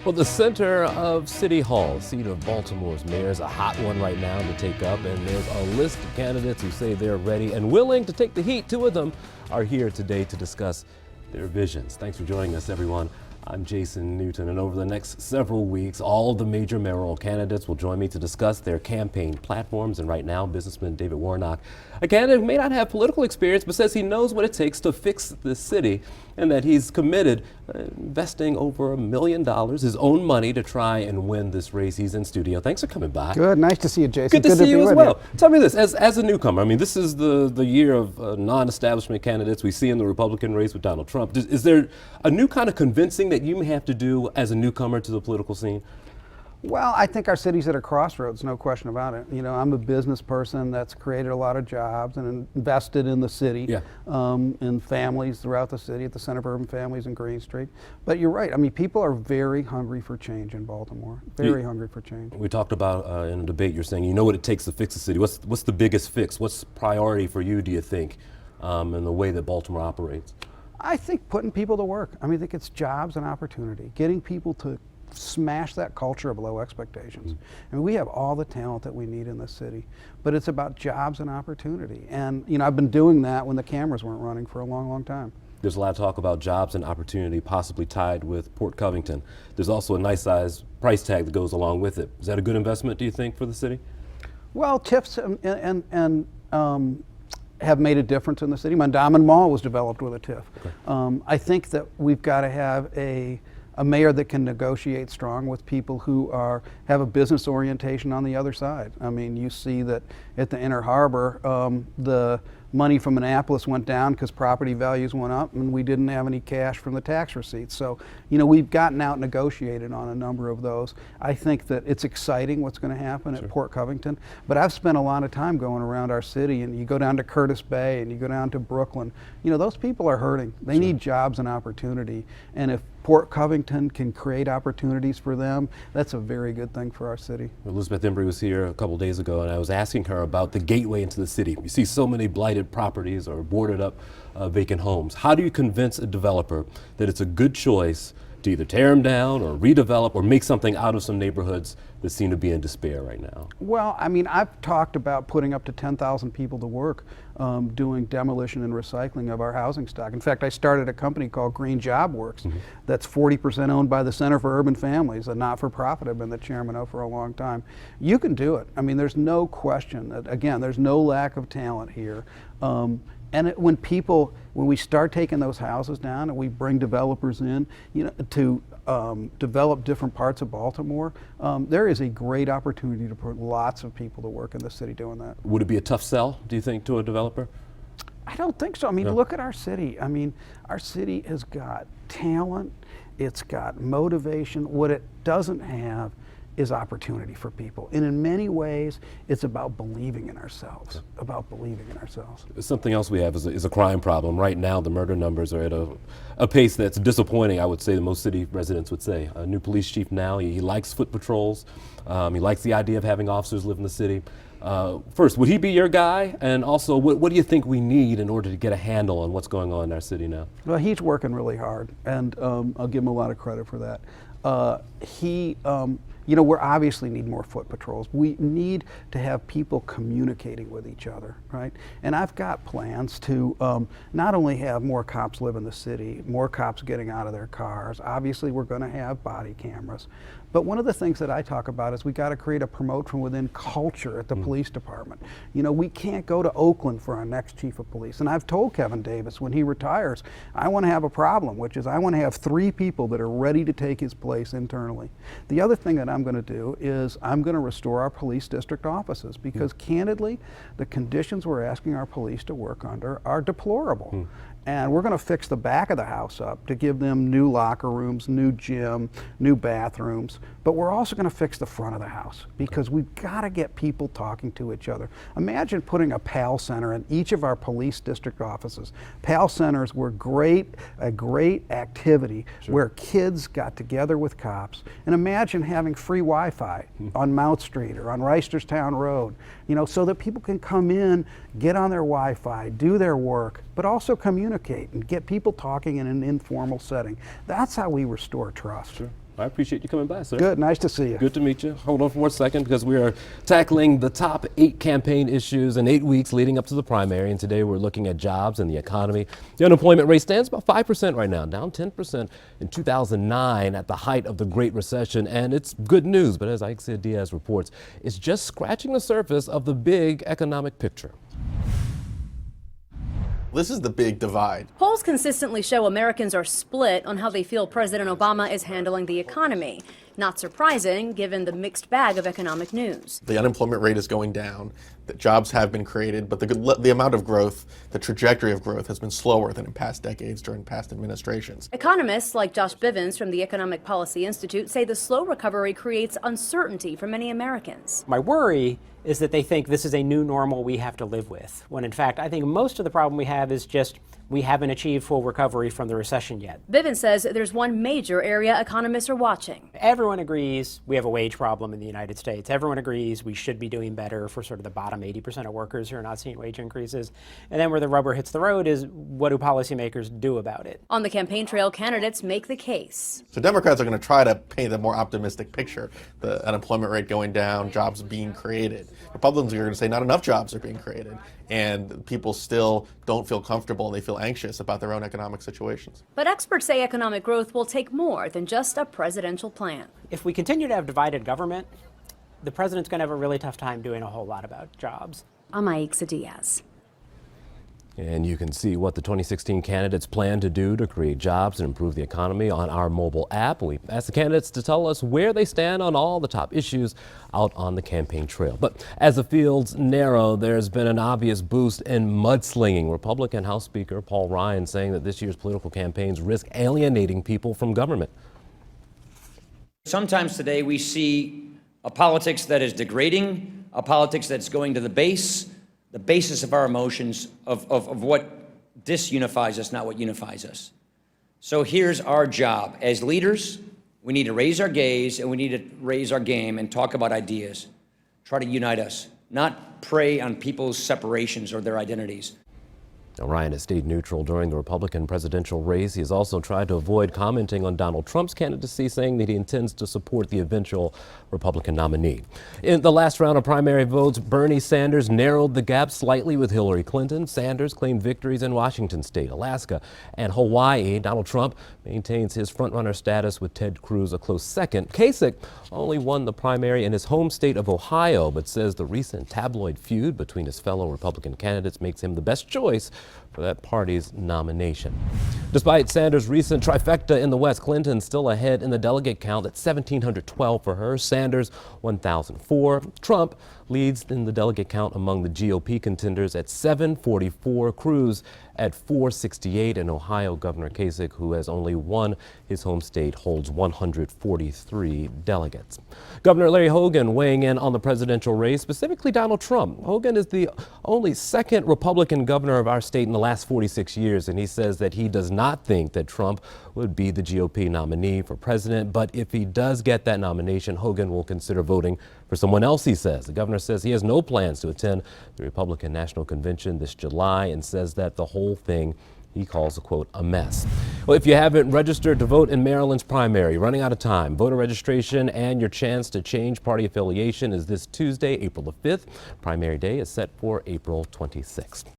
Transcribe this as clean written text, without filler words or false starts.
Well, the center of City Hall, seat of Baltimore's mayor, is a hot one right now to take up, and there's a list of candidates who say they're ready and willing to take the heat. Two of them are here today to discuss their visions. Thanks for joining us, everyone. I'm Jason Newton, and over the next several weeks, all of the major mayoral candidates will join me to discuss their campaign platforms. And right now, businessman David Warnock, a candidate who may not have political experience, but says he knows what it takes to fix the city, and that he's committed investing over $1 million, his own money, to try and win this race. He's in studio. Thanks for coming by. Good, nice to see you, Jason. Good to see you as well. Tell me this, as a newcomer, I mean, this is the year of non-establishment candidates we see in the Republican race with Donald Trump. Is there a new kind of convincing that you may have to do as a newcomer to the political scene? Well, I think our city's at a crossroads, no question about it. You know, I'm a business person that's created a lot of jobs and invested in the city, in families throughout the city, at the Center for Urban Families in Green Street. But you're right. I mean, people are very hungry for change in Baltimore. Very hungry for change. We talked about in a debate, you're saying you know what it takes to fix the city. What's the biggest fix? What's priority for you, do you think, in the way that Baltimore operates? I think putting people to work. I mean, I think it's jobs and opportunity, getting people to smash that culture of low expectations. I mean, we have all the talent that we need in this city, but it's about jobs and opportunity. And, you know, I've been doing that when the cameras weren't running for a long, long time. There's a lot of talk about jobs and opportunity possibly tied with Port Covington. There's also a nice size price tag that goes along with it. Is that a good investment, do you think, for the city? Well, TIFs have made a difference in the city. Mondawmin Mall was developed with a TIF. Okay. I think that we've got to have a mayor that can negotiate strong with people who have a business orientation on the other side. I mean, you see that at the Inner Harbor, the money from Annapolis went down because property values went up, and we didn't have any cash from the tax receipts. So, you know, we've gotten out negotiated on a number of those. I think that it's exciting what's going to happen at Port Covington, but I've spent a lot of time going around our city, and you go down to Curtis Bay and you go down to Brooklyn. You know, those people are hurting. They need jobs and opportunity, and if Port Covington can create opportunities for them, that's a very good thing for our city. Elizabeth Embry was here a couple days ago, and I was asking her about the gateway into the city. You see so many blighted properties or boarded up vacant homes. How do you convince a developer that it's a good choice to either tear them down or redevelop or make something out of some neighborhoods that seem to be in despair right now? Well, I mean, I've talked about putting up to 10,000 people to work doing demolition and recycling of our housing stock. In fact, I started a company called Green Job Works that's 40% owned by the Center for Urban Families, a not-for-profit I've been the chairman of for a long time. You can do it. I mean, there's no question that, again, there's no lack of talent here. When we start taking those houses down and we bring developers in, you know, to develop different parts of Baltimore, there is a great opportunity to put lots of people to work in the city doing that. Would it be a tough sell, do you think, to a developer? I don't think so. I mean, look at our city. I mean, our city has got talent, it's got motivation. What it doesn't have is opportunity for people. And in many ways, it's about believing in ourselves, Something else we have is a crime problem. Right now, the murder numbers are at a pace that's disappointing, I would say, that most city residents would say. A new police chief now, he likes foot patrols. He likes the idea of having officers live in the city. First, would he be your guy? And also, what do you think we need in order to get a handle on what's going on in our city now? Well, he's working really hard, and I'll give him a lot of credit for that. You know, we obviously need more foot patrols. We need to have people communicating with each other, right? And I've got plans to not only have more cops live in the city, more cops getting out of their cars. Obviously, we're going to have body cameras. But one of the things that I talk about is we got to create a promote from within culture at the police department. You know, we can't go to Oakland for our next chief of police. And I've told Kevin Davis when he retires, I want to have a problem, which is I want to have 3 people that are ready to take his place internally. The other thing that I'm going to do is I'm going to restore our police district offices because candidly, the conditions we're asking our police to work under are deplorable. And we're going to fix the back of the house up to give them new locker rooms, new gym, new bathrooms. But we're also going to fix the front of the house because we've got to get people talking to each other. Imagine putting a PAL center in each of our police district offices. PAL centers were a great activity where kids got together with cops. And imagine having free Wi-Fi on Mount Street or on Reisterstown Road, you know, so that people can come in, get on their Wi-Fi, do their work, but also communicate and get people talking in an informal setting. That's how we restore trust. I appreciate you coming by, sir. Good. Nice to see you. Good to meet you. Hold on for 1 second because we are tackling the top 8 campaign issues in 8 weeks leading up to the primary. And today we're looking at jobs and the economy. The unemployment rate stands about 5% right now, down 10% in 2009 at the height of the Great Recession. And it's good news, but as Ixia Diaz reports, it's just scratching the surface of the big economic picture. This is the big divide. Polls consistently show Americans are split on how they feel President Obama is handling the economy. Not surprising, given the mixed bag of economic news. The unemployment rate is going down, the jobs have been created, but the amount of growth, the trajectory of growth has been slower than in past decades during past administrations. Economists like Josh Bivens from the Economic Policy Institute say the slow recovery creates uncertainty for many Americans. My worry is that they think this is a new normal we have to live with, when in fact I think most of the problem we have is just we haven't achieved full recovery from the recession yet. Bivens says there's one major area economists are watching. Everyone agrees we have a wage problem in the United States. Everyone agrees we should be doing better for sort of the bottom 80% of workers who are not seeing wage increases. And then where the rubber hits the road is what do policymakers do about it? On the campaign trail, candidates make the case. So Democrats are going to try to paint a more optimistic picture, the unemployment rate going down, jobs being created. Republicans are going to say not enough jobs are being created, and people still don't feel comfortable and they feel anxious about their own economic situations. But experts say economic growth will take more than just a presidential plan. If we continue to have divided government, the president's going to have a really tough time doing a whole lot about jobs. I'm Ixia Diaz. And you can see what the 2016 candidates plan to do to create jobs and improve the economy on our mobile app. We've asked the candidates to tell us where they stand on all the top issues out on the campaign trail. But as the fields narrow, there's been an obvious boost in mudslinging. Republican House Speaker Paul Ryan saying that this year's political campaigns risk alienating people from government. Sometimes today we see a politics that is degrading, a politics that's going to the basis of our emotions, of what disunifies us, not what unifies us. So here's our job. As leaders, we need to raise our gaze and we need to raise our game and talk about ideas. Try to unite us, not prey on people's separations or their identities. Now, Ryan has stayed neutral during the Republican presidential race. He has also tried to avoid commenting on Donald Trump's candidacy, saying that he intends to support the eventual Republican nominee. In the last round of primary votes, Bernie Sanders narrowed the gap slightly with Hillary Clinton. Sanders claimed victories in Washington state, Alaska, and Hawaii. Donald Trump maintains his frontrunner status with Ted Cruz a close second. Kasich only won the primary in his home state of Ohio, but says the recent tabloid feud between his fellow Republican candidates makes him the best choice for that party's nomination. Despite Sanders' recent trifecta in the West, Clinton still ahead in the delegate count at 1,712 for her, Sanders 1,004. Trump leads in the delegate count among the GOP contenders at 744, Cruz at 468, and Ohio Governor Kasich, who has only won his home state, holds 143 delegates. Governor Larry Hogan weighing in on the presidential race, specifically Donald Trump. Hogan is the only second Republican governor of our state in the last 46 years, and he says that he does not think that Trump would be the GOP nominee for president, but if he does get that nomination, Hogan will consider voting for someone else, he says. The governor says he has no plans to attend the Republican National Convention this July and says that the whole thing he calls, a quote, a mess. Well, if you haven't registered to vote in Maryland's primary, running out of time. Voter registration and your chance to change party affiliation is this Tuesday, April the 5th. Primary day is set for April 26th.